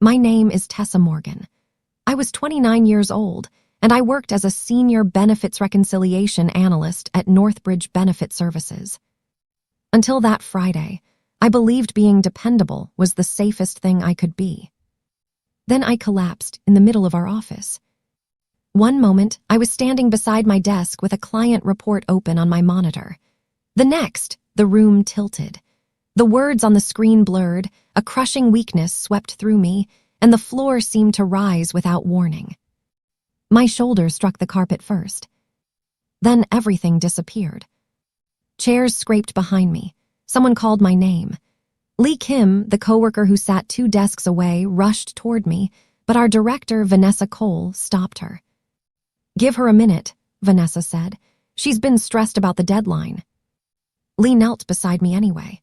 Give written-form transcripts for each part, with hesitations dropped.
My name is Tessa Morgan. I was 29 years old, and I worked as a senior benefits reconciliation analyst at Northbridge Benefit Services. Until that Friday, I believed being dependable was the safest thing I could be. Then I collapsed in the middle of our office. One moment, I was standing beside my desk with a client report open on my monitor. The next, the room tilted. The words on the screen blurred, a crushing weakness swept through me, and the floor seemed to rise without warning. My shoulder struck the carpet first. Then everything disappeared. Chairs scraped behind me. Someone called my name. Lee Kim, the coworker who sat 2 desks away, rushed toward me, but our director, Vanessa Cole, stopped her. "Give her a minute," Vanessa said. "She's been stressed about the deadline." Lee knelt beside me anyway.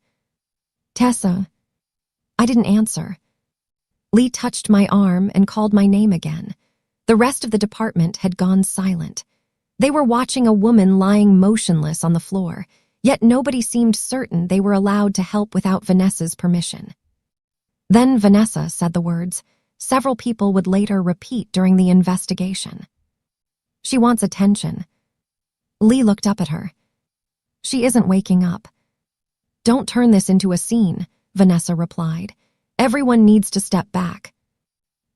"Tessa." I didn't answer. Lee touched my arm and called my name again. The rest of the department had gone silent. They were watching a woman lying motionless on the floor, yet nobody seemed certain they were allowed to help without Vanessa's permission. Then Vanessa said the words several people would later repeat during the investigation. "She wants attention." Lee looked up at her. "She isn't waking up." "Don't turn this into a scene," Vanessa replied. "Everyone needs to step back."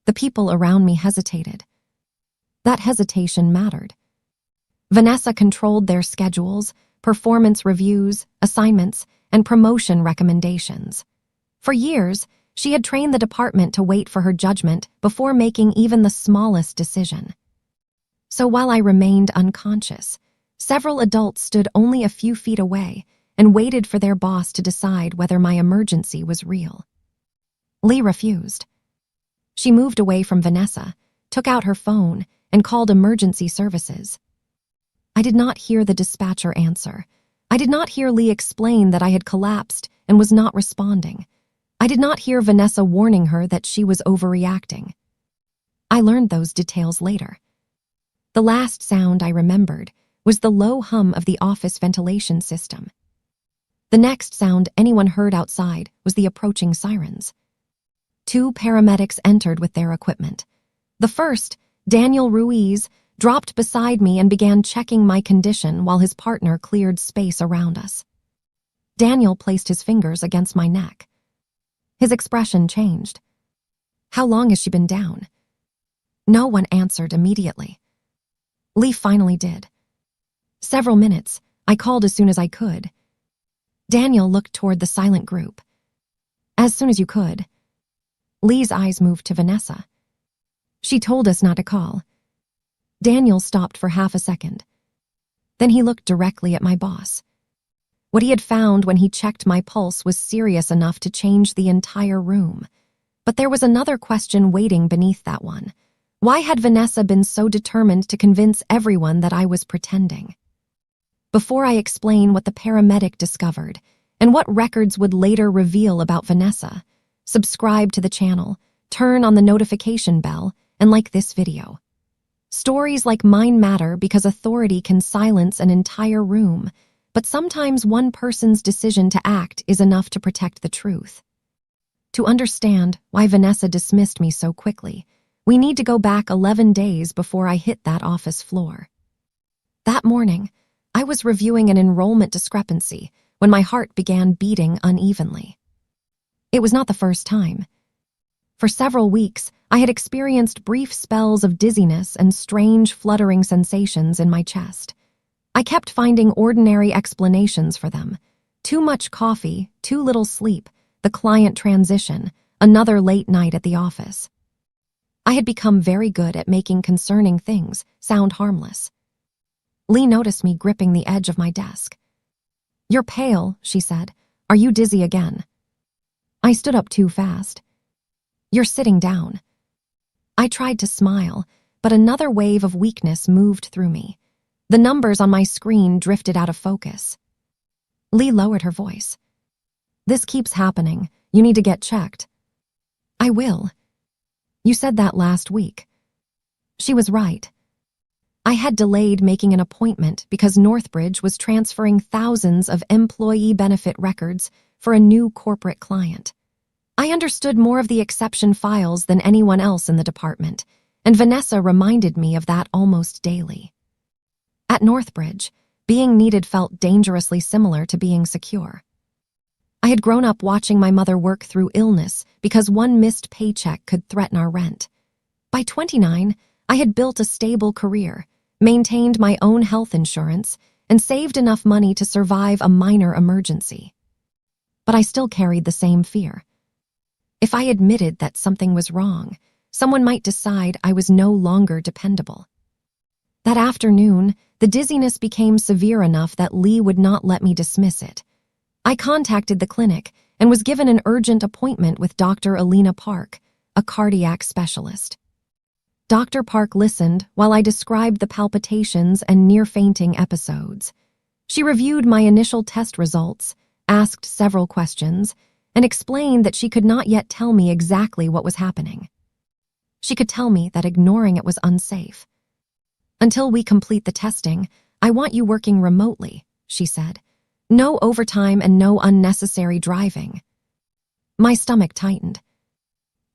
The people around me hesitated. That hesitation mattered. Vanessa controlled their schedules, performance reviews, assignments, and promotion recommendations. For years, she had trained the department to wait for her judgment before making even the smallest decision. So while I remained unconscious, several adults stood only a few feet away and waited for their boss to decide whether my emergency was real. Lee refused. She moved away from Vanessa, took out her phone, and called emergency services. I did not hear the dispatcher answer. I did not hear Lee explain that I had collapsed and was not responding. I did not hear Vanessa warning her that she was overreacting. I learned those details later. The last sound I remembered was the low hum of the office ventilation system. The next sound anyone heard outside was the approaching sirens. 2 paramedics entered with their equipment. The first, Daniel Ruiz, dropped beside me and began checking my condition while his partner cleared space around us. Daniel placed his fingers against my neck. His expression changed. "How long has she been down?" No one answered immediately. Lee finally did. "Several minutes. I called as soon as I could." Daniel looked toward the silent group. "As soon as you could." Lee's eyes moved to Vanessa. "She told us not to call." Daniel stopped for half a second. Then he looked directly at my boss. What he had found when he checked my pulse was serious enough to change the entire room. But there was another question waiting beneath that one. Why had Vanessa been so determined to convince everyone that I was pretending? Before I explain what the paramedic discovered and what records would later reveal about Vanessa, subscribe to the channel, turn on the notification bell, and like this video. Stories like mine matter because authority can silence an entire room, but sometimes one person's decision to act is enough to protect the truth. To understand why Vanessa dismissed me so quickly, we need to go back 11 days before I hit that office floor. That morning, I was reviewing an enrollment discrepancy when my heart began beating unevenly. It was not the first time. For several weeks, I had experienced brief spells of dizziness and strange fluttering sensations in my chest. I kept finding ordinary explanations for them. Too much coffee, too little sleep, the client transition, another late night at the office. I had become very good at making concerning things sound harmless. Lee noticed me gripping the edge of my desk. "You're pale," she said. "Are you dizzy again?" I stood up too fast. "You're sitting down." I tried to smile, but another wave of weakness moved through me. The numbers on my screen drifted out of focus. Lee lowered her voice. "This keeps happening. You need to get checked." "I will." "You said that last week." She was right. I had delayed making an appointment because Northbridge was transferring thousands of employee benefit records for a new corporate client. I understood more of the exception files than anyone else in the department, and Vanessa reminded me of that almost daily. At Northbridge, being needed felt dangerously similar to being secure. I had grown up watching my mother work through illness because one missed paycheck could threaten our rent. By 29, I had built a stable career, maintained my own health insurance, and saved enough money to survive a minor emergency. But I still carried the same fear. If I admitted that something was wrong, someone might decide I was no longer dependable. That afternoon, the dizziness became severe enough that Lee would not let me dismiss it. I contacted the clinic and was given an urgent appointment with Dr. Alina Park, a cardiac specialist. Dr. Park listened while I described the palpitations and near-fainting episodes. She reviewed my initial test results, asked several questions, and explained that she could not yet tell me exactly what was happening. She could tell me that ignoring it was unsafe. "Until we complete the testing, I want you working remotely," she said. "No overtime and no unnecessary driving." My stomach tightened.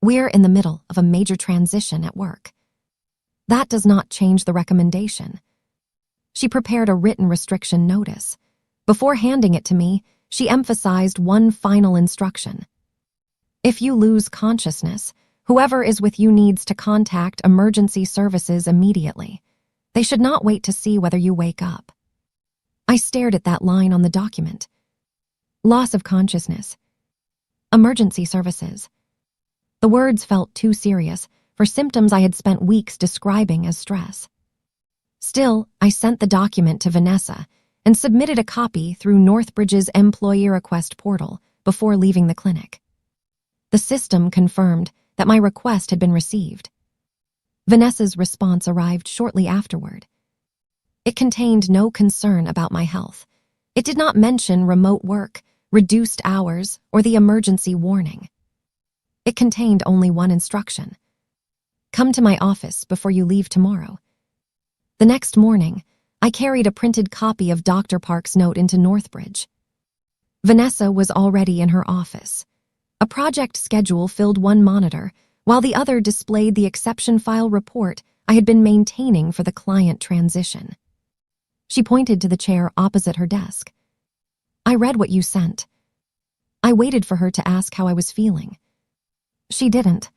We're in the middle of a major transition at work. That does not change the recommendation. She prepared a written restriction notice. Before handing it to me, she emphasized one final instruction. "If you lose consciousness, whoever is with you needs to contact emergency services immediately. They should not wait to see whether you wake up." I stared at that line on the document. Loss of consciousness. Emergency services. The words felt too serious for symptoms I had spent weeks describing as stress. Still, I sent the document to Vanessa and submitted a copy through Northbridge's employee request portal before leaving the clinic. The system confirmed that my request had been received. Vanessa's response arrived shortly afterward. It contained no concern about my health. It did not mention remote work, reduced hours, or the emergency warning. It contained only one instruction: "Come to my office before you leave tomorrow." The next morning, I carried a printed copy of Dr. Park's note into Northbridge. Vanessa was already in her office. A project schedule filled one monitor, while the other displayed the exception file report I had been maintaining for the client transition. She pointed to the chair opposite her desk. "I read what you sent." I waited for her to ask how I was feeling. She didn't.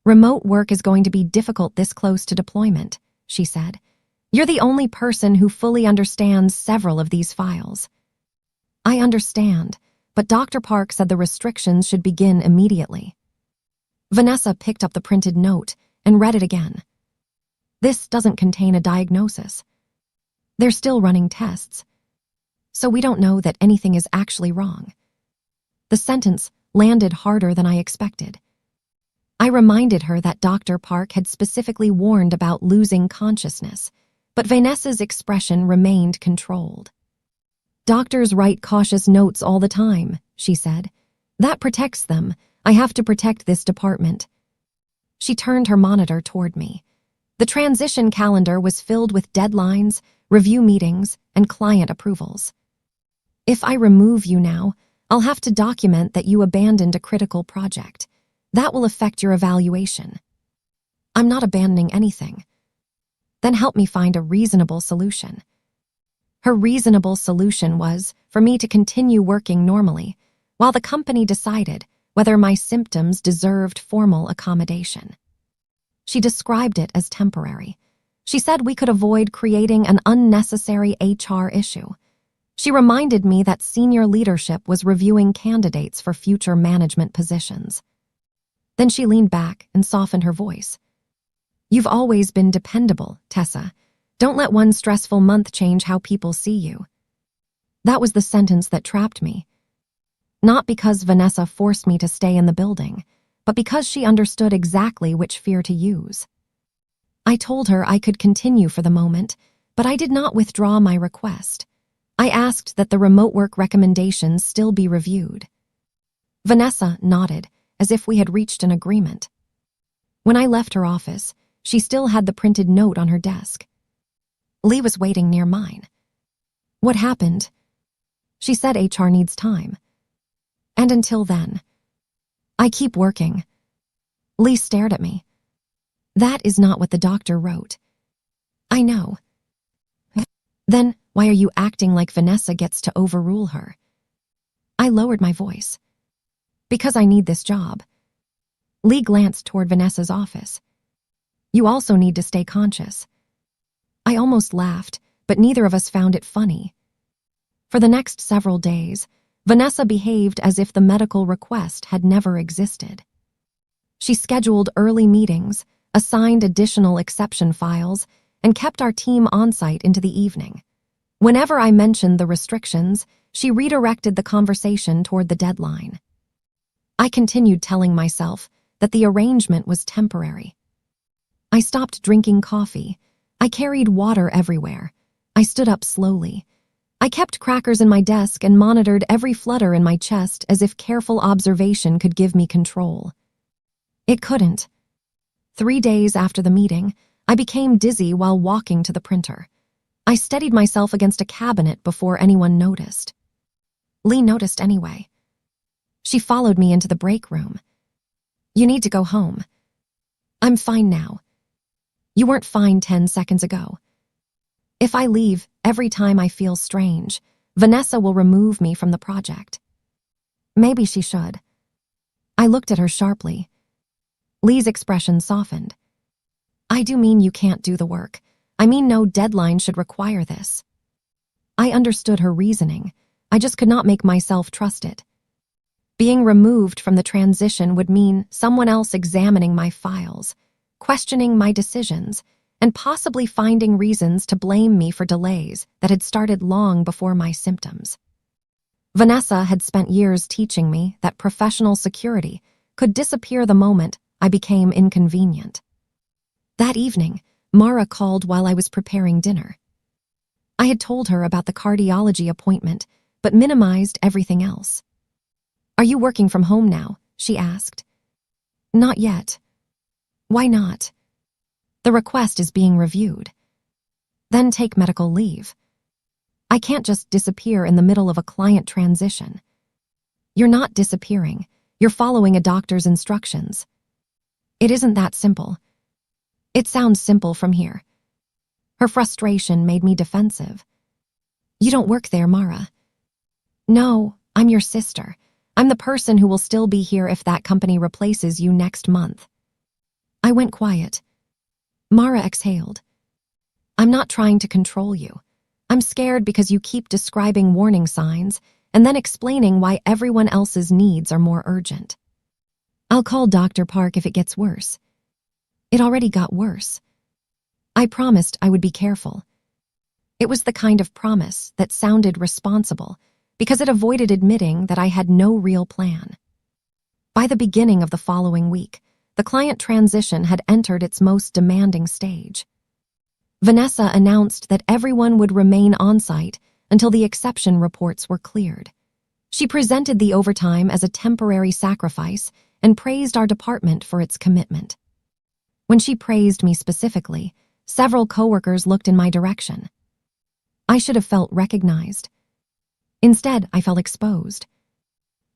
"Remote work is going to be difficult this close to deployment," she said. "You're the only person who fully understands several of these files." "I understand, but Dr. Park said the restrictions should begin immediately." Vanessa picked up the printed note and read it again. "This doesn't contain a diagnosis. They're still running tests, so we don't know that anything is actually wrong." The sentence landed harder than I expected. I reminded her that Dr. Park had specifically warned about losing consciousness, but Vanessa's expression remained controlled. "Doctors write cautious notes all the time," she said. "That protects them. I have to protect this department." She turned her monitor toward me. The transition calendar was filled with deadlines, review meetings, and client approvals. "If I remove you now, I'll have to document that you abandoned a critical project. That will affect your evaluation." "I'm not abandoning anything." "Then help me find a reasonable solution." Her reasonable solution was for me to continue working normally, while the company decided whether my symptoms deserved formal accommodation. She described it as temporary. She said we could avoid creating an unnecessary HR issue. She reminded me that senior leadership was reviewing candidates for future management positions. Then she leaned back and softened her voice. "You've always been dependable, Tessa. Don't let one stressful month change how people see you." That was the sentence that trapped me. Not because Vanessa forced me to stay in the building, but because she understood exactly which fear to use. I told her I could continue for the moment, but I did not withdraw my request. I asked that the remote work recommendations still be reviewed. Vanessa nodded, as if we had reached an agreement. When I left her office, she still had the printed note on her desk. Lee was waiting near mine. "What happened?" She said HR needs time. "And until then." I keep working. Lee stared at me. That is not what the doctor wrote. I know. Then why are you acting like Vanessa gets to overrule her? I lowered my voice. Because I need this job. Lee glanced toward Vanessa's office. You also need to stay conscious. I almost laughed, but neither of us found it funny. For the next several days, Vanessa behaved as if the medical request had never existed. She scheduled early meetings, assigned additional exception files, and kept our team on-site into the evening. Whenever I mentioned the restrictions, she redirected the conversation toward the deadline. I continued telling myself that the arrangement was temporary. I stopped drinking coffee. I carried water everywhere. I stood up slowly. I kept crackers in my desk and monitored every flutter in my chest as if careful observation could give me control. It couldn't. 3 days after the meeting, I became dizzy while walking to the printer. I steadied myself against a cabinet before anyone noticed. Lee noticed anyway. She followed me into the break room. You need to go home. I'm fine now. You weren't fine 10 seconds ago. If I leave every time I feel strange, Vanessa will remove me from the project. Maybe she should. I looked at her sharply. Lee's expression softened. I do mean you can't do the work. I mean no deadline should require this. I understood her reasoning. I just could not make myself trust it. Being removed from the transition would mean someone else examining my files, questioning my decisions, and possibly finding reasons to blame me for delays that had started long before my symptoms. Vanessa had spent years teaching me that professional security could disappear the moment I became inconvenient. That evening, Mara called while I was preparing dinner. I had told her about the cardiology appointment, but minimized everything else. Are you working from home now? She asked. Not yet. Why not? The request is being reviewed. Then take medical leave. I can't just disappear in the middle of a client transition. You're not disappearing. You're following a doctor's instructions. It isn't that simple. It sounds simple from here. Her frustration made me defensive. You don't work there, Mara. No, I'm your sister. I'm the person who will still be here if that company replaces you next month. I went quiet. Mara exhaled. I'm not trying to control you. I'm scared because you keep describing warning signs and then explaining why everyone else's needs are more urgent. I'll call Dr. Park if it gets worse. It already got worse. I promised I would be careful. It was the kind of promise that sounded responsible because it avoided admitting that I had no real plan. By the beginning of the following week, the client transition had entered its most demanding stage. Vanessa announced that everyone would remain on-site until the exception reports were cleared. She presented the overtime as a temporary sacrifice and praised our department for its commitment. When she praised me specifically, several coworkers looked in my direction. I should have felt recognized. Instead, I felt exposed.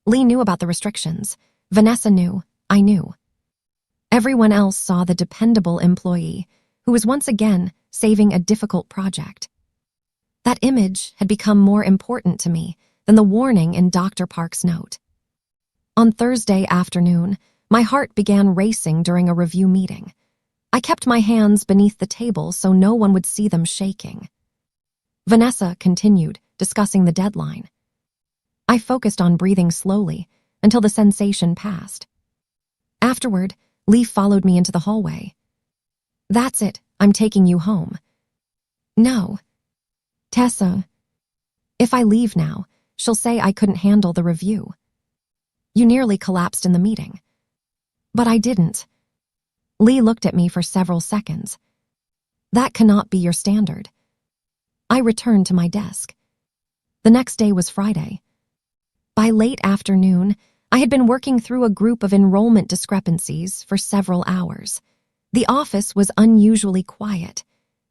Lee knew about the restrictions. Vanessa knew. I knew. Everyone else saw the dependable employee who was once again saving a difficult project. That image had become more important to me than the warning in Dr. Park's note. On Thursday afternoon, my heart began racing during a review meeting. I kept my hands beneath the table so no one would see them shaking. Vanessa continued, discussing the deadline. I focused on breathing slowly until the sensation passed. Afterward, Lee followed me into the hallway. That's it, I'm taking you home. No. Tessa. If I leave now, she'll say I couldn't handle the review. You nearly collapsed in the meeting. But I didn't. Lee looked at me for several seconds. That cannot be your standard. I returned to my desk. The next day was Friday. By late afternoon, I had been working through a group of enrollment discrepancies for several hours. The office was unusually quiet.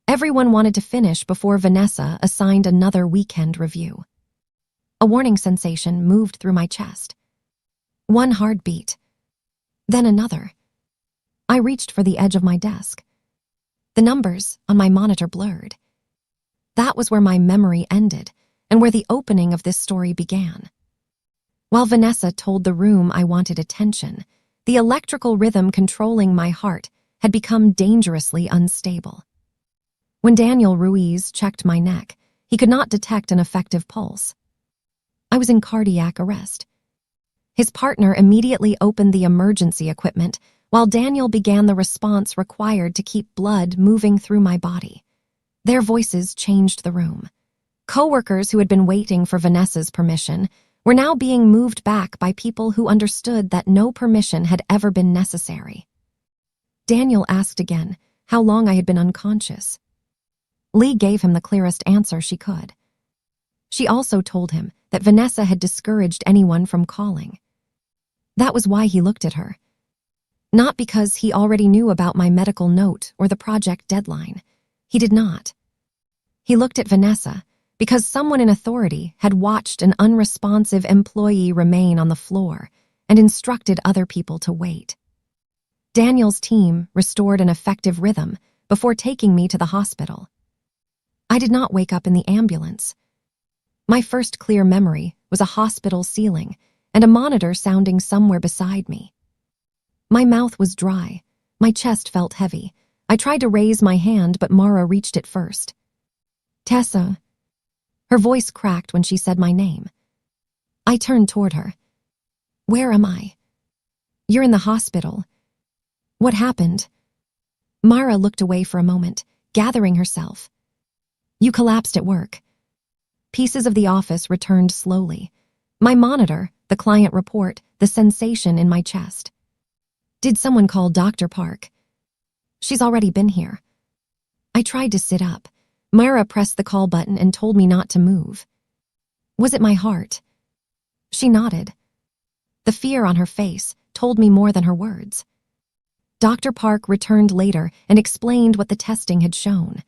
Everyone wanted to finish before Vanessa assigned another weekend review. A warning sensation moved through my chest. One heartbeat. Then another. I reached for the edge of my desk. The numbers on my monitor blurred. That was where my memory ended and where the opening of this story began. While Vanessa told the room I wanted attention, the electrical rhythm controlling my heart had become dangerously unstable. When Daniel Ruiz checked my neck, he could not detect an effective pulse. I was in cardiac arrest. His partner immediately opened the emergency equipment while Daniel began the response required to keep blood moving through my body. Their voices changed the room. Coworkers who had been waiting for Vanessa's permission were now being moved back by people who understood that no permission had ever been necessary. Daniel asked again how long I had been unconscious. Lee gave him the clearest answer she could. She also told him that Vanessa had discouraged anyone from calling. That was why he looked at her. Not because he already knew about my medical note or the project deadline. He did not. He looked at Vanessa because someone in authority had watched an unresponsive employee remain on the floor and instructed other people to wait. Daniel's team restored an effective rhythm before taking me to the hospital. I did not wake up in the ambulance. My first clear memory was a hospital ceiling and a monitor sounding somewhere beside me. My mouth was dry. My chest felt heavy. I tried to raise my hand, but Mara reached it first. Tessa. Her voice cracked when she said my name. I turned toward her. Where am I? You're in the hospital. What happened? Mara looked away for a moment, gathering herself. You collapsed at work. Pieces of the office returned slowly. My monitor, the client report, the sensation in my chest. Did someone call Dr. Park? She's already been here. I tried to sit up. Mara pressed the call button and told me not to move. Was it my heart? She nodded. The fear on her face told me more than her words. Dr. Park returned later and explained what the testing had shown.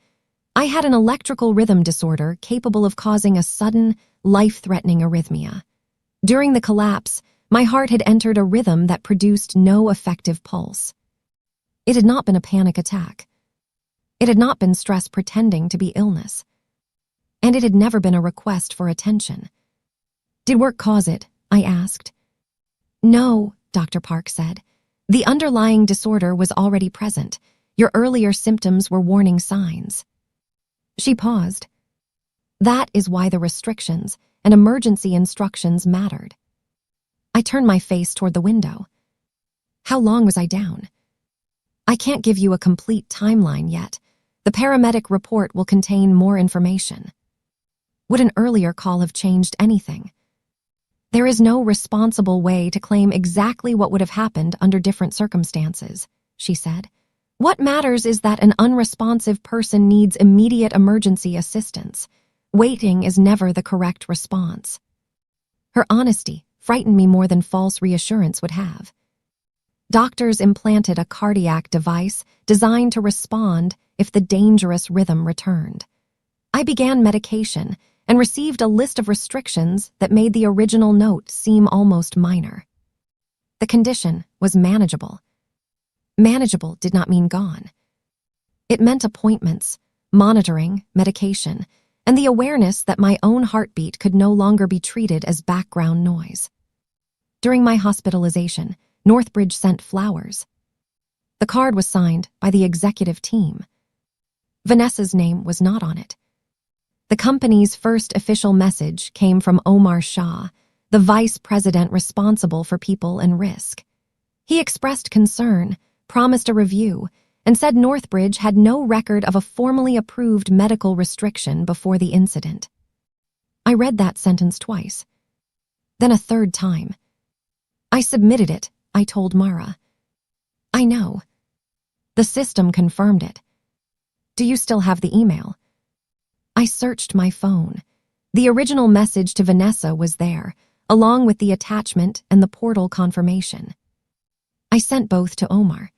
I had an electrical rhythm disorder capable of causing a sudden, life-threatening arrhythmia. During the collapse, my heart had entered a rhythm that produced no effective pulse. It had not been a panic attack. It had not been stress pretending to be illness. And it had never been a request for attention. Did work cause it? I asked. No, Dr. Park said. The underlying disorder was already present. Your earlier symptoms were warning signs. She paused. That is why the restrictions and emergency instructions mattered. I turned my face toward the window. How long was I down? I can't give you a complete timeline yet. The paramedic report will contain more information. Would an earlier call have changed anything? There is no responsible way to claim exactly what would have happened under different circumstances, she said. What matters is that an unresponsive person needs immediate emergency assistance. Waiting is never the correct response. Her honesty frightened me more than false reassurance would have. Doctors implanted a cardiac device designed to respond if the dangerous rhythm returned. I began medication and received a list of restrictions that made the original note seem almost minor. The condition was manageable. Manageable did not mean gone. It meant appointments, monitoring, medication, and the awareness that my own heartbeat could no longer be treated as background noise. During my hospitalization, Northbridge sent flowers. The card was signed by the executive team. Vanessa's name was not on it. The company's first official message came from Omar Shah, the vice president responsible for people and risk. He expressed concern, promised a review, and said Northbridge had no record of a formally approved medical restriction before the incident. I read that sentence twice, then a third time. I submitted it, I told Mara. I know. The system confirmed it. Do you still have the email? I searched my phone. The original message to Vanessa was there, along with the attachment and the portal confirmation. I sent both to Omar.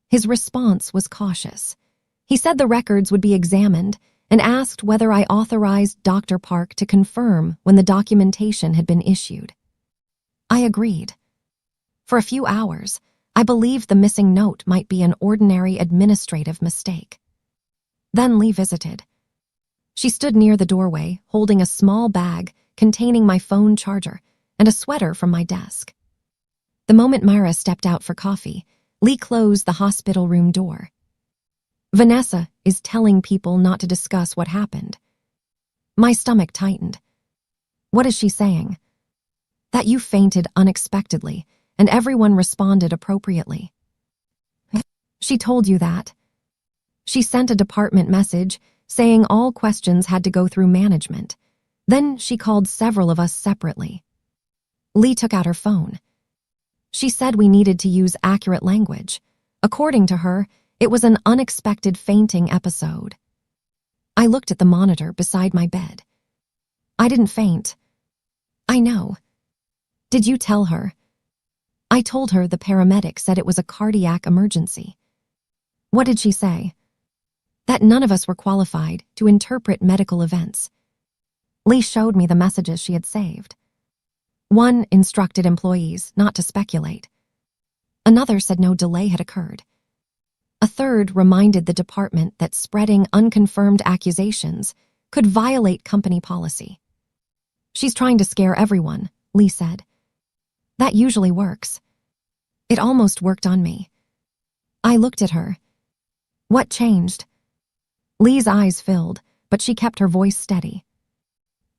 His response was cautious. He said the records would be examined and asked whether I authorized Dr. Park to confirm when the documentation had been issued. I agreed. For a few hours, I believed the missing note might be an ordinary administrative mistake. Then Lee visited. She stood near the doorway, holding a small bag containing my phone charger and a sweater from my desk. The moment Myra stepped out for coffee, Lee closed the hospital room door. Vanessa is telling people not to discuss what happened. My stomach tightened. What is she saying? That you fainted unexpectedly and everyone responded appropriately. She told you that. She sent a department message saying all questions had to go through management. Then she called several of us separately. Lee took out her phone. She said we needed to use accurate language. According to her, it was an unexpected fainting episode. I looked at the monitor beside my bed. I didn't faint. I know. Did you tell her? I told her the paramedic said it was a cardiac emergency. What did she say? That none of us were qualified to interpret medical events. Lee showed me the messages she had saved. One instructed employees not to speculate. Another said no delay had occurred. A third reminded the department that spreading unconfirmed accusations could violate company policy. She's trying to scare everyone, Lee said. That usually works. It almost worked on me. I looked at her. What changed? Lee's eyes filled, but she kept her voice steady.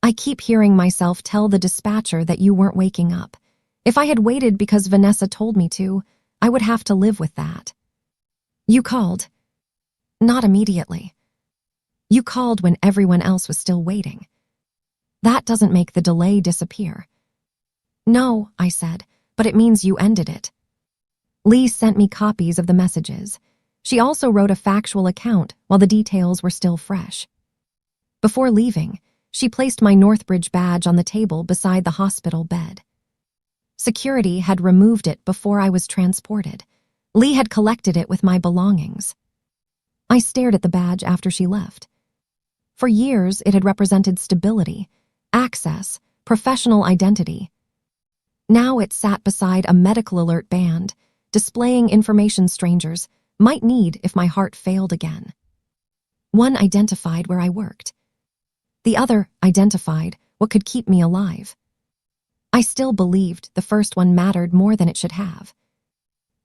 I keep hearing myself tell the dispatcher that you weren't waking up. If I had waited because Vanessa told me to, I would have to live with that. You called. Not immediately. You called when everyone else was still waiting. That doesn't make the delay disappear. No, I said, but it means you ended it. Lee sent me copies of the messages. She also wrote a factual account while the details were still fresh. Before leaving, she placed my Northbridge badge on the table beside the hospital bed. Security had removed it before I was transported. Lee had collected it with my belongings. I stared at the badge after she left. For years, it had represented stability, access, professional identity. Now it sat beside a medical alert band, displaying information strangers might need if my heart failed again. One identified where I worked. The other identified what could keep me alive. I still believed the first one mattered more than it should have.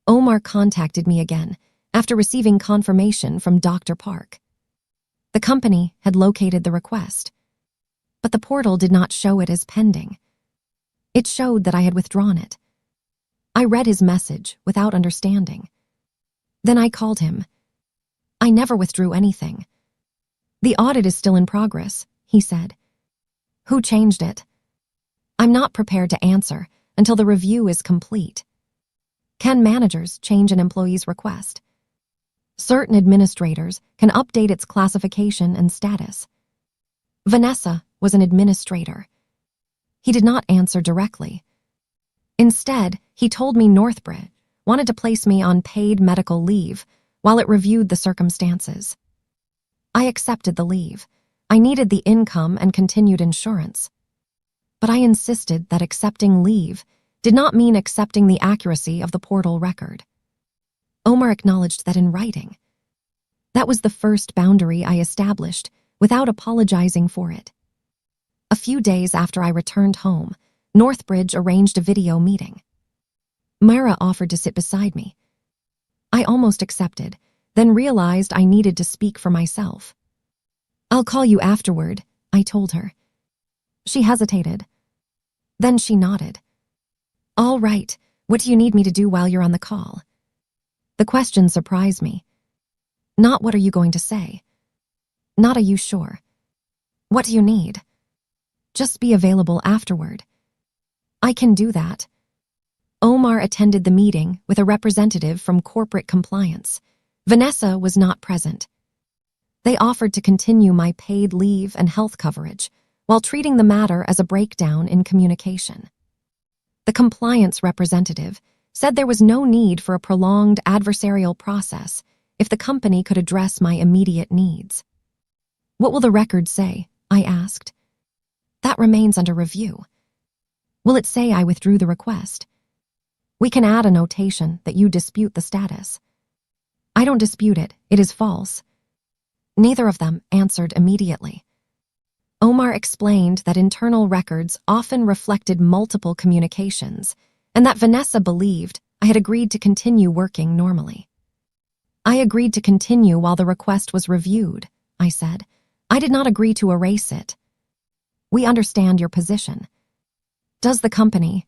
Omar contacted me again after receiving confirmation from Dr. Park. The company had located the request, but the portal did not show it as pending. It showed that I had withdrawn it. I read his message without understanding. Then I called him. I never withdrew anything. The audit is still in progress, he said. Who changed it? I'm not prepared to answer until the review is complete. Can managers change an employee's request? Certain administrators can update its classification and status. Vanessa was an administrator. He did not answer directly. Instead, he told me Northbridge wanted to place me on paid medical leave while it reviewed the circumstances. I accepted the leave. I needed the income and continued insurance. But I insisted that accepting leave did not mean accepting the accuracy of the portal record. Omar acknowledged that in writing. That was the first boundary I established without apologizing for it. A few days after I returned home, Northbridge arranged a video meeting. Myra offered to sit beside me. I almost accepted, then realized I needed to speak for myself. I'll call you afterward, I told her. She hesitated. Then she nodded. All right, what do you need me to do while you're on the call? The question surprised me. Not what are you going to say? Not are you sure? What do you need? Just be available afterward. I can do that. Omar attended the meeting with a representative from corporate compliance. Vanessa was not present. They offered to continue my paid leave and health coverage while treating the matter as a breakdown in communication. The compliance representative said there was no need for a prolonged adversarial process if the company could address my immediate needs. What will the record say? I asked. That remains under review. Will it say I withdrew the request? We can add a notation that you dispute the status. I don't dispute it. It is false. Neither of them answered immediately. Omar explained that internal records often reflected multiple communications and that Vanessa believed I had agreed to continue working normally. I agreed to continue while the request was reviewed, I said. I did not agree to erase it. We understand your position. Does the company?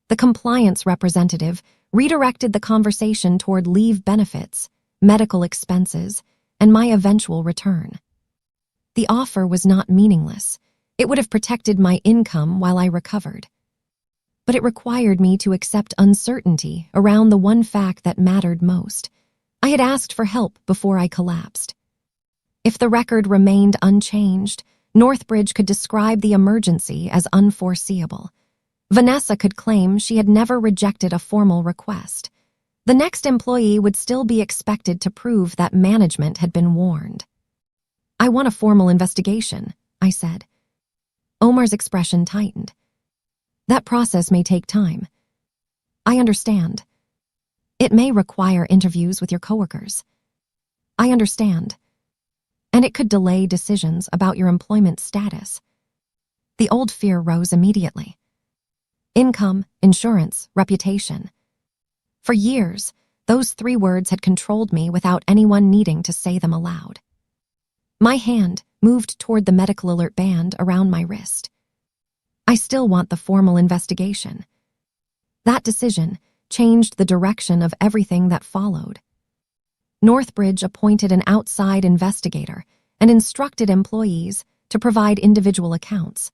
The compliance representative redirected the conversation toward leave benefits, medical expenses, and my eventual return. The offer was not meaningless. It would have protected my income while I recovered. But it required me to accept uncertainty around the one fact that mattered most. I had asked for help before I collapsed. If the record remained unchanged, Northbridge could describe the emergency as unforeseeable. Vanessa could claim she had never rejected a formal request. The next employee would still be expected to prove that management had been warned. I want a formal investigation, I said. Omar's expression tightened. That process may take time. I understand. It may require interviews with your coworkers. I understand. And it could delay decisions about your employment status. The old fear rose immediately. Income, insurance, reputation. For years, those 3 words had controlled me without anyone needing to say them aloud. My hand moved toward the medical alert band around my wrist. I still want the formal investigation. That decision changed the direction of everything that followed. Northbridge appointed an outside investigator and instructed employees to provide individual accounts.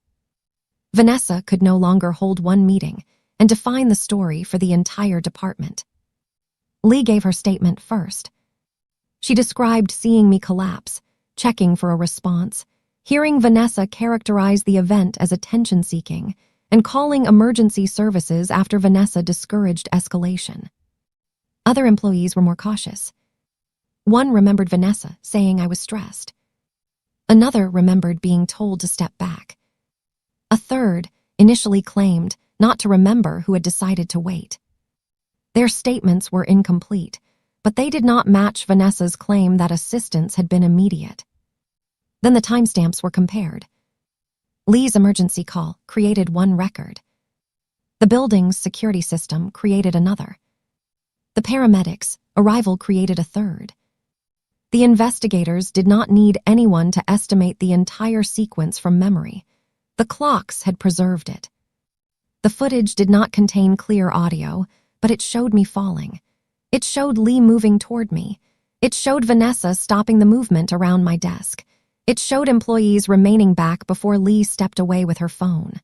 Vanessa could no longer hold one meeting and define the story for the entire department. Lee gave her statement first. She described seeing me collapse, checking for a response, hearing Vanessa characterize the event as attention-seeking, and calling emergency services after Vanessa discouraged escalation. Other employees were more cautious. One remembered Vanessa saying I was stressed. Another remembered being told to step back. A third initially claimed not to remember who had decided to wait. Their statements were incomplete, but they did not match Vanessa's claim that assistance had been immediate. Then the timestamps were compared. Lee's emergency call created one record. The building's security system created another. The paramedics' arrival created a third. The investigators did not need anyone to estimate the entire sequence from memory. The clocks had preserved it. The footage did not contain clear audio, but it showed me falling. It showed Lee moving toward me. It showed Vanessa stopping the movement around my desk. It showed employees remaining back before Lee stepped away with her phone.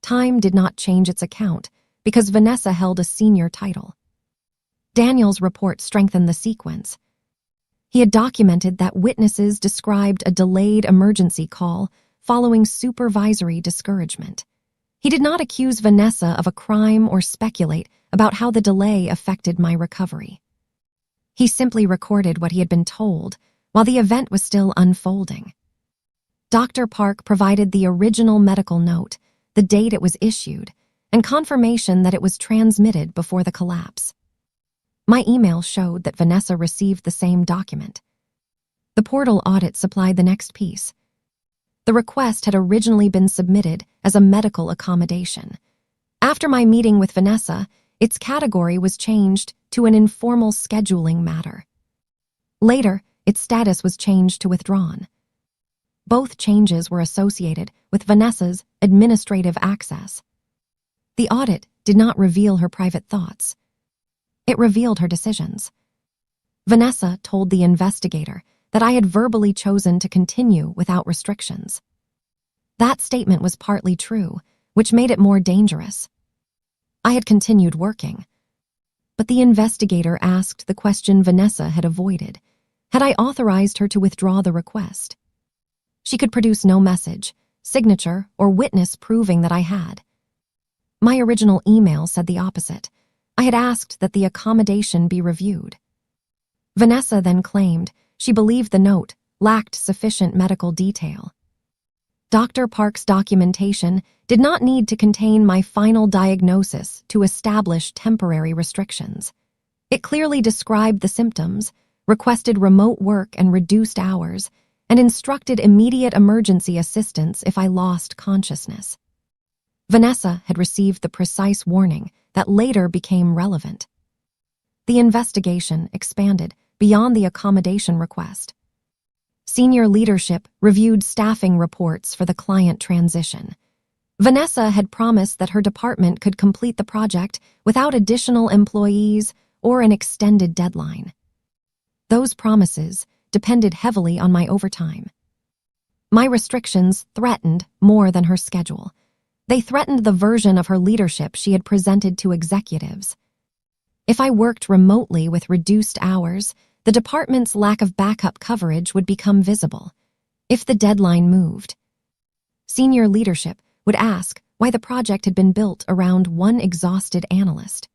Time did not change its account because Vanessa held a senior title. Daniel's report strengthened the sequence. He had documented that witnesses described a delayed emergency call following supervisory discouragement. He did not accuse Vanessa of a crime or speculate about how the delay affected my recovery. He simply recorded what he had been told while the event was still unfolding. Dr. Park provided the original medical note, the date it was issued, and confirmation that it was transmitted before the collapse. My email showed that Vanessa received the same document. The portal audit supplied the next piece. The request had originally been submitted as a medical accommodation. After my meeting with Vanessa, its category was changed to an informal scheduling matter. Later, its status was changed to withdrawn. Both changes were associated with Vanessa's administrative access. The audit did not reveal her private thoughts. It revealed her decisions. Vanessa told the investigator that I had verbally chosen to continue without restrictions. That statement was partly true, which made it more dangerous. I had continued working. But the investigator asked the question Vanessa had avoided. Had I authorized her to withdraw the request? She could produce no message, signature, or witness proving that I had. My original email said the opposite. I had asked that the accommodation be reviewed. Vanessa then claimed she believed the note lacked sufficient medical detail. Dr. Park's documentation did not need to contain my final diagnosis to establish temporary restrictions. It clearly described the symptoms, requested remote work and reduced hours, and instructed immediate emergency assistance if I lost consciousness. Vanessa had received the precise warning that later became relevant. The investigation expanded beyond the accommodation request. Senior leadership reviewed staffing reports for the client transition. Vanessa had promised that her department could complete the project without additional employees or an extended deadline. Those promises depended heavily on my overtime. My restrictions threatened more than her schedule. They threatened the version of her leadership she had presented to executives. If I worked remotely with reduced hours, the department's lack of backup coverage would become visible. If the deadline moved, senior leadership would ask why the project had been built around one exhausted analyst.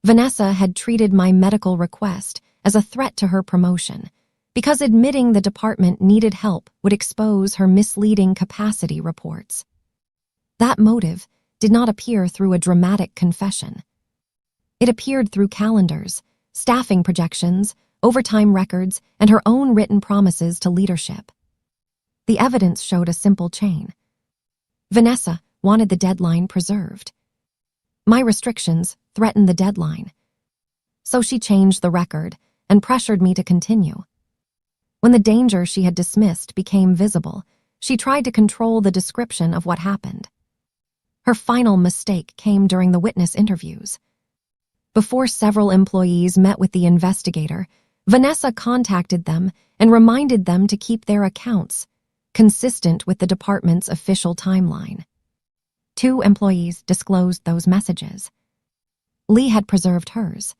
Vanessa had treated my medical request as a threat to her promotion, because admitting the department needed help would expose her misleading capacity reports. That motive did not appear through a dramatic confession. It appeared through calendars, staffing projections, overtime records, and her own written promises to leadership. The evidence showed a simple chain. Vanessa wanted the deadline preserved. My restrictions threatened the deadline. So she changed the record and pressured me to continue. When the danger she had dismissed became visible, she tried to control the description of what happened. Her final mistake came during the witness interviews. Before several employees met with the investigator, Vanessa contacted them and reminded them to keep their accounts consistent with the department's official timeline. 2 employees disclosed those messages. Lee had preserved hers.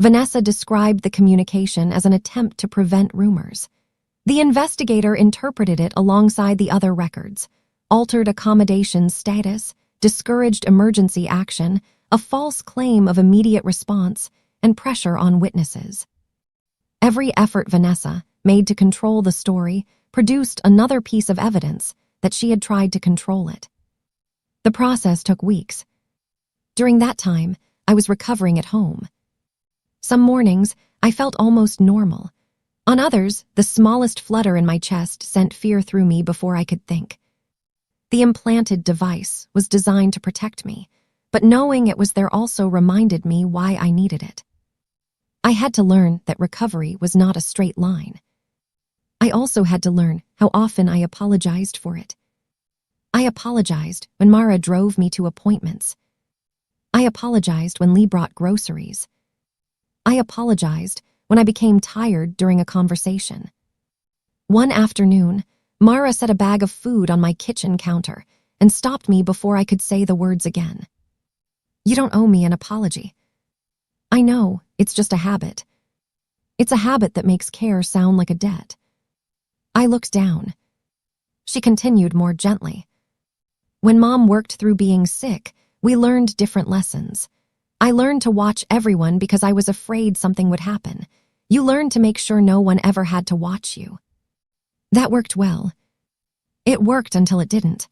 Vanessa described the communication as an attempt to prevent rumors. The investigator interpreted it alongside the other records: altered accommodation status, discouraged emergency action, a false claim of immediate response, and pressure on witnesses. Every effort Vanessa made to control the story produced another piece of evidence that she had tried to control it. The process took weeks. During that time, I was recovering at home. Some mornings, I felt almost normal. On others, the smallest flutter in my chest sent fear through me before I could think. The implanted device was designed to protect me, but knowing it was there also reminded me why I needed it. I had to learn that recovery was not a straight line. I also had to learn how often I apologized for it. I apologized when Mara drove me to appointments. I apologized when Lee brought groceries. I apologized when I became tired during a conversation. One afternoon, Mara set a bag of food on my kitchen counter and stopped me before I could say the words again. "You don't owe me an apology." "I know, it's just a habit. It's a habit that makes care sound like a debt." I looked down. She continued more gently. "When Mom worked through being sick, we learned different lessons. I learned to watch everyone because I was afraid something would happen. You learned to make sure no one ever had to watch you. That worked well. It worked until it didn't."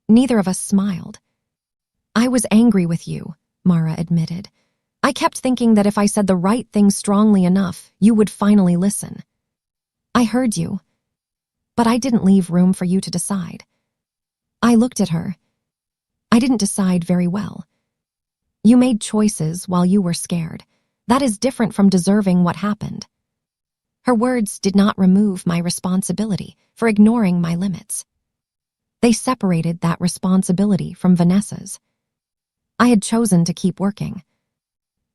Neither of us smiled. "I was angry with you," Mara admitted. "I kept thinking that if I said the right thing strongly enough, you would finally listen. I heard you, but I didn't leave room for you to decide." I looked at her. "I didn't decide very well. You made choices while you were scared. That is different from deserving what happened." Her words did not remove my responsibility for ignoring my limits. They separated that responsibility from Vanessa's. I had chosen to keep working.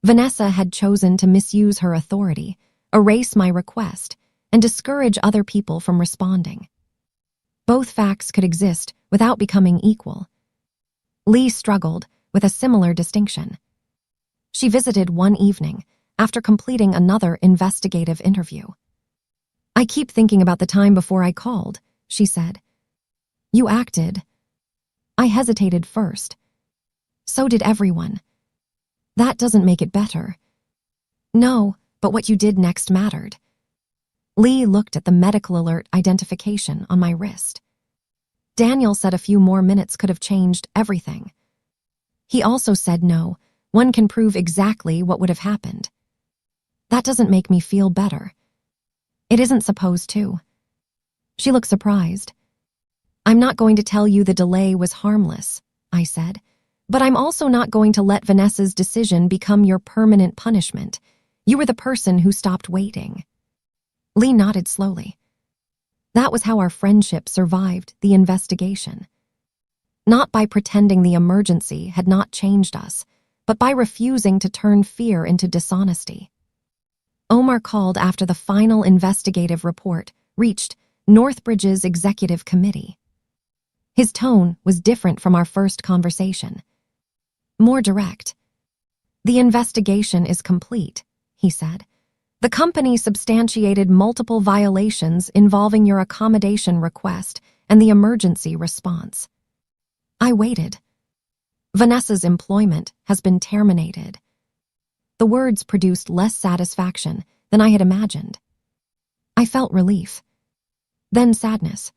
Vanessa had chosen to misuse her authority, erase my request, and discourage other people from responding. Both facts could exist without becoming equal. Lee struggled with a similar distinction. She visited one evening after completing another investigative interview. "I keep thinking about the time before I called," she said. "You acted." I hesitated first. "So did everyone." "That doesn't make it better." "No, but what you did next mattered." Lee looked at the medical alert identification on my wrist. Daniel said a few more minutes could have changed everything. He also said no, one can prove exactly what would have happened. That doesn't make me feel better. It isn't supposed to. She looked surprised. I'm not going to tell you the delay was harmless, I said, but I'm also not going to let Vanessa's decision become your permanent punishment. You were the person who stopped waiting. Lee nodded slowly. That was how our friendship survived the investigation. Not by pretending the emergency had not changed us, but by refusing to turn fear into dishonesty. Omar called after the final investigative report reached Northbridge's executive committee. His tone was different from our first conversation. More direct. The investigation is complete, he said. The company substantiated multiple violations involving your accommodation request and the emergency response. I waited. Vanessa's employment has been terminated. The words produced less satisfaction than I had imagined. I felt relief, then sadness,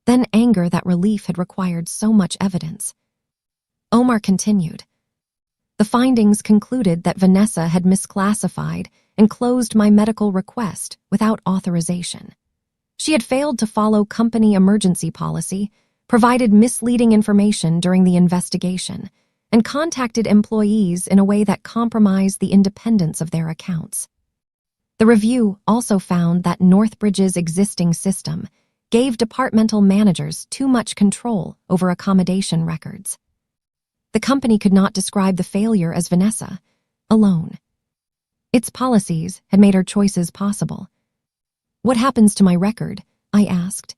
then anger that relief had required so much evidence. Omar continued. The findings concluded that Vanessa had misclassified and closed my medical request without authorization. She had failed to follow company emergency policy, provided misleading information during the investigation, and contacted employees in a way that compromised the independence of their accounts. The review also found that Northbridge's existing system gave departmental managers too much control over accommodation records. The company could not describe the failure as Vanessa alone. Its policies had made her choices possible. What happens to my record? I asked.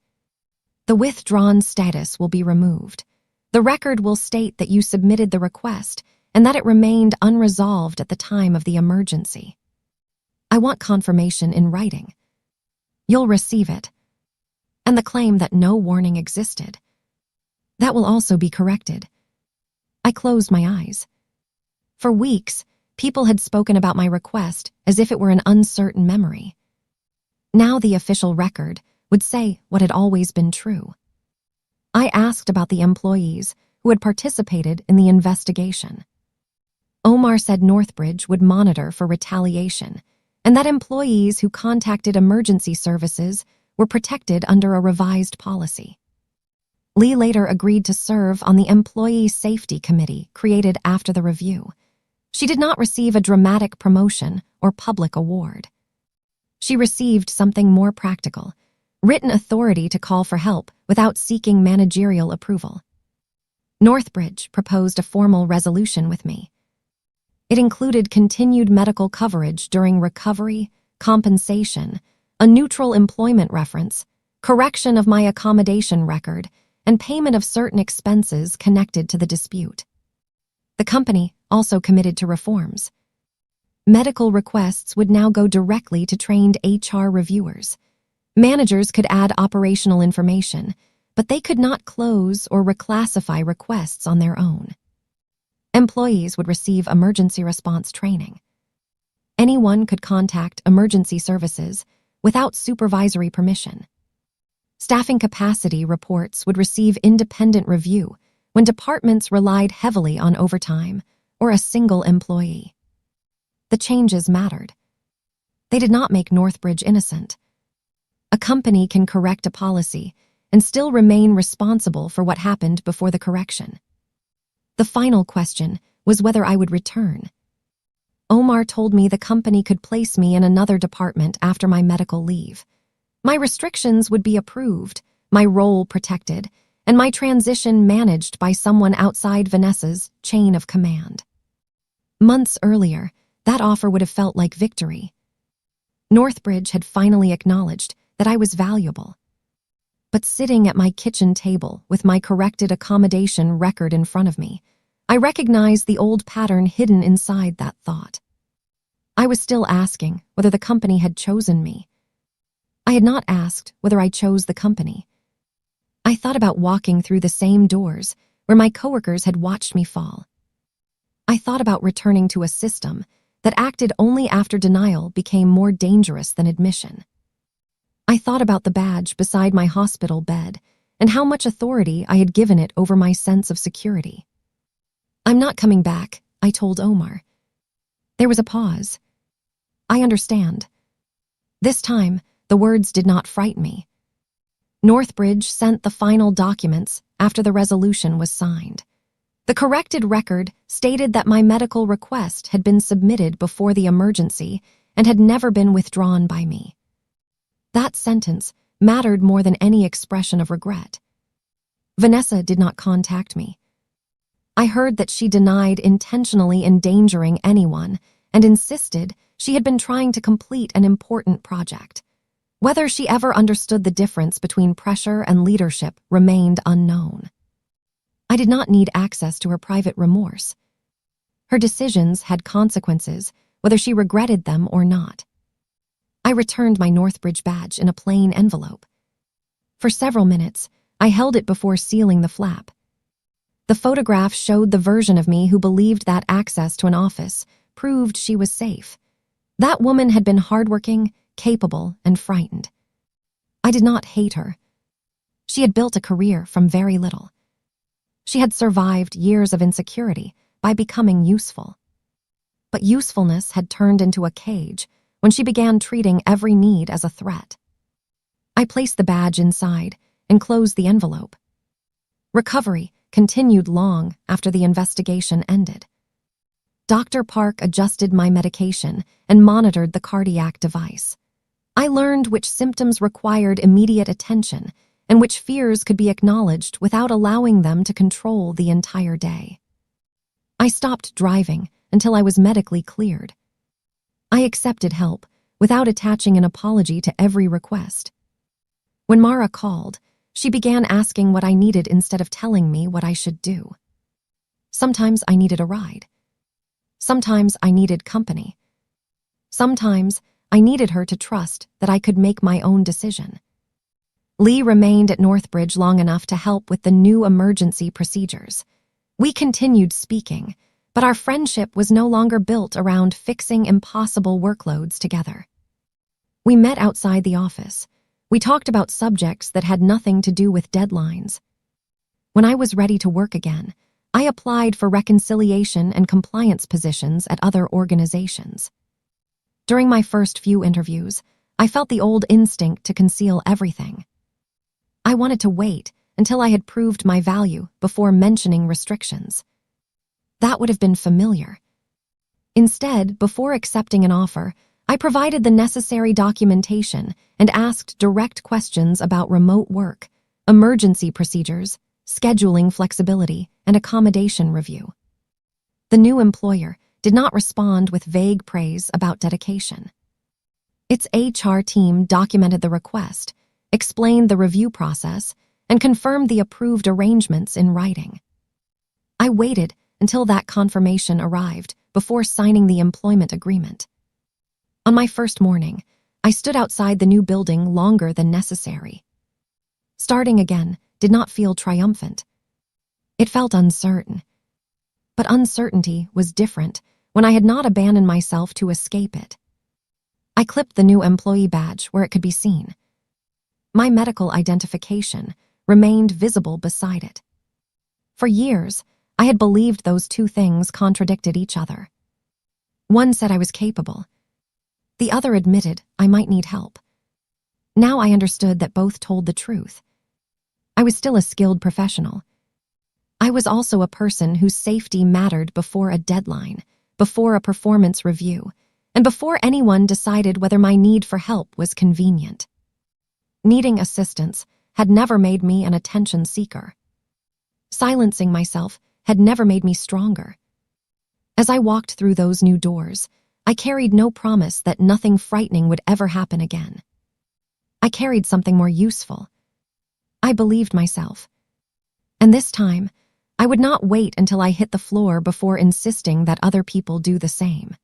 The withdrawn status will be removed. The record will state that you submitted the request and that it remained unresolved at the time of the emergency. I want confirmation in writing. You'll receive it. And the claim that no warning existed. That will also be corrected. I closed my eyes. For weeks, people had spoken about my request as if it were an uncertain memory. Now the official record would say what had always been true. I asked about the employees who had participated in the investigation. Omar said Northbridge would monitor for retaliation, and that employees who contacted emergency services were protected under a revised policy. Lee later agreed to serve on the Employee Safety Committee created after the review. She did not receive a dramatic promotion or public award. She received something more practical, written authority to call for help without seeking managerial approval. Northbridge proposed a formal resolution with me. It included continued medical coverage during recovery, compensation, a neutral employment reference, correction of my accommodation record, and payment of certain expenses connected to the dispute. The company also committed to reforms. Medical requests would now go directly to trained HR reviewers. Managers could add operational information, but they could not close or reclassify requests on their own. Employees would receive emergency response training. Anyone could contact emergency services without supervisory permission. Staffing capacity reports would receive independent review when departments relied heavily on overtime or a single employee. The changes mattered. They did not make Northbridge innocent. A company can correct a policy and still remain responsible for what happened before the correction. The final question was whether I would return. Omar told me the company could place me in another department after my medical leave. My restrictions would be approved, my role protected, and my transition managed by someone outside Vanessa's chain of command. Months earlier, that offer would have felt like victory. Northbridge had finally acknowledged that I was valuable. But sitting at my kitchen table with my corrected accommodation record in front of me, I recognized the old pattern hidden inside that thought. I was still asking whether the company had chosen me. I had not asked whether I chose the company. I thought about walking through the same doors where my coworkers had watched me fall. I thought about returning to a system that acted only after denial became more dangerous than admission. I thought about the badge beside my hospital bed and how much authority I had given it over my sense of security. "I'm not coming back," I told Omar. There was a pause. "I understand." This time, the words did not frighten me. Northbridge sent the final documents after the resolution was signed. The corrected record stated that my medical request had been submitted before the emergency and had never been withdrawn by me. That sentence mattered more than any expression of regret. Vanessa did not contact me. I heard that she denied intentionally endangering anyone and insisted she had been trying to complete an important project. Whether she ever understood the difference between pressure and leadership remained unknown. I did not need access to her private remorse. Her decisions had consequences, whether she regretted them or not. I returned my Northbridge badge in a plain envelope. For several minutes, I held it before sealing the flap. The photograph showed the version of me who believed that access to an office proved she was safe. That woman had been hardworking, capable, and frightened. I did not hate her. She had built a career from very little. She had survived years of insecurity by becoming useful. But usefulness had turned into a cage when she began treating every need as a threat. I placed the badge inside and closed the envelope. Recovery continued long after the investigation ended. Dr. Park adjusted my medication and monitored the cardiac device. I learned which symptoms required immediate attention and which fears could be acknowledged without allowing them to control the entire day. I stopped driving until I was medically cleared. I accepted help without attaching an apology to every request. When Mara called, she began asking what I needed instead of telling me what I should do. Sometimes I needed a ride. Sometimes I needed company. Sometimes I needed her to trust that I could make my own decision. Lee remained at Northbridge long enough to help with the new emergency procedures. We continued speaking, but our friendship was no longer built around fixing impossible workloads together. We met outside the office. We talked about subjects that had nothing to do with deadlines. When I was ready to work again, I applied for reconciliation and compliance positions at other organizations. During my first few interviews, I felt the old instinct to conceal everything. I wanted to wait until I had proved my value before mentioning restrictions. That would have been familiar. Instead, before accepting an offer, I provided the necessary documentation and asked direct questions about remote work, emergency procedures, scheduling flexibility, and accommodation review. The new employer did not respond with vague praise about dedication. Its HR team documented the request, explained the review process, and confirmed the approved arrangements in writing. I waited until that confirmation arrived before signing the employment agreement. On my first morning, I stood outside the new building longer than necessary. Starting again did not feel triumphant. It felt uncertain. But uncertainty was different when I had not abandoned myself to escape it. I clipped the new employee badge where it could be seen. My medical identification remained visible beside it. For years, I had believed those two things contradicted each other. One said I was capable. The other admitted I might need help. Now I understood that both told the truth. I was still a skilled professional. I was also a person whose safety mattered before a deadline, before a performance review, and before anyone decided whether my need for help was convenient. Needing assistance had never made me an attention seeker. Silencing myself had never made me stronger. As I walked through those new doors, I carried no promise that nothing frightening would ever happen again. I carried something more useful. I believed myself. And this time, I would not wait until I hit the floor before insisting that other people do the same.